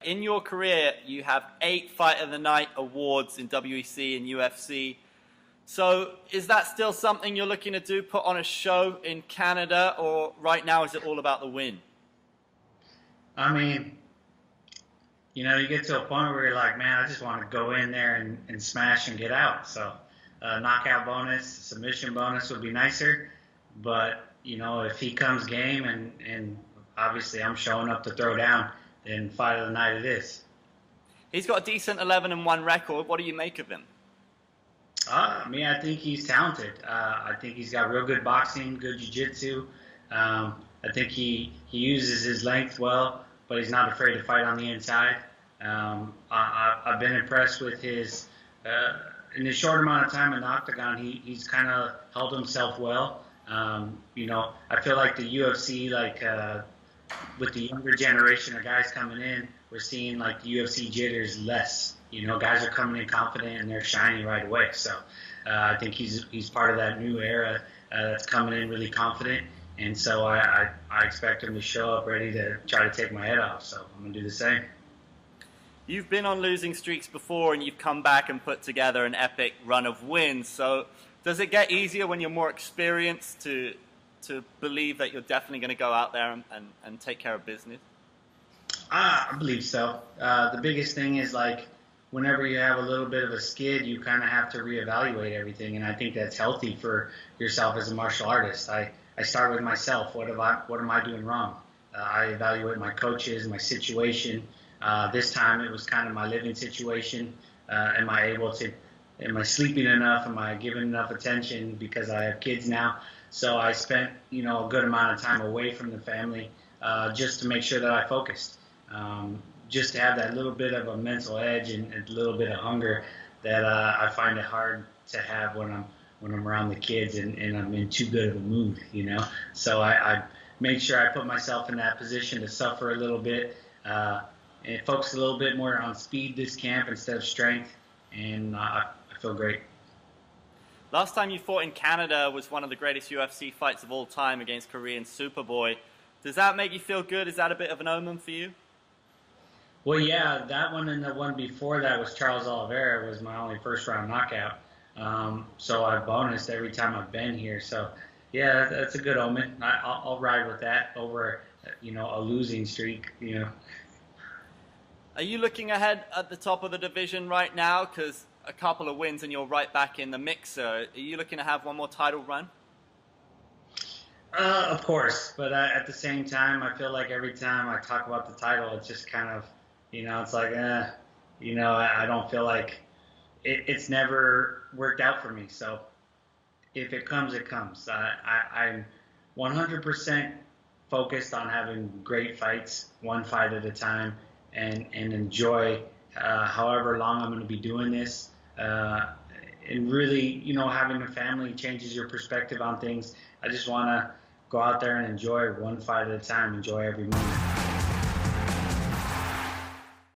In your career, you have 8 Fight of the Night awards in WEC and UFC. So is that still something you're looking to do, put on a show in Canada, or right now is it all about the win? I mean, you get to a point where you're like, man, I just want to go in there and smash and get out. So knockout bonus, submission bonus would be nicer. But, if he comes game and obviously I'm showing up to throw down, then Fight of the Night it is. He's got a decent 11-1 record. What do you make of him? I think he's talented. I think he's got real good boxing, good jiu-jitsu. I think he uses his length well, but he's not afraid to fight on the inside. I've been impressed with his in his short amount of time in the octagon. He's kind of held himself well. I feel like the UFC, with the younger generation of guys coming in, we're seeing like the UFC jitters less. Guys are coming in confident and they're shining right away. So I think he's part of that new era that's coming in really confident. And so I expect him to show up ready to try to take my head off. So I'm going to do the same. You've been on losing streaks before and you've come back and put together an epic run of wins. So does it get easier when you're more experienced to believe that you're definitely going to go out there and take care of business? I believe so. The biggest thing is whenever you have a little bit of a skid, you kind of have to reevaluate everything, and I think that's healthy for yourself as a martial artist. I start with myself. What am I doing wrong? I evaluate my coaches, my situation. This time it was kind of my living situation. Am I sleeping enough? Am I giving enough attention because I have kids now? So I spent a good amount of time away from the family just to make sure that I focused. Just to have that little bit of a mental edge and a little bit of hunger that I find it hard to have when I'm around the kids and I'm in too good of a mood, So I made sure I put myself in that position to suffer a little bit and focus a little bit more on speed this camp instead of strength, and I feel great. Last time you fought in Canada was one of the greatest UFC fights of all time against Korean Superboy. Does that make you feel good? Is that a bit of an omen for you? Well, yeah, that one and the one before that was Charles Oliveira was my only first-round knockout. So I've bonused every time I've been here. So, yeah, that's a good omen. I'll ride with that over, a losing streak, Are you looking ahead at the top of the division right now? Because a couple of wins and you're right back in the mixer. Are you looking to have one more title run? Of course, but at the same time, I feel like every time I talk about the title, it's just kind of, it's like, I don't feel like it's never worked out for me. So if it comes, it comes. I'm 100% focused on having great fights, one fight at a time, and enjoy however long I'm going to be doing this. And really, having a family changes your perspective on things. I just want to go out there and enjoy one fight at a time, enjoy every moment.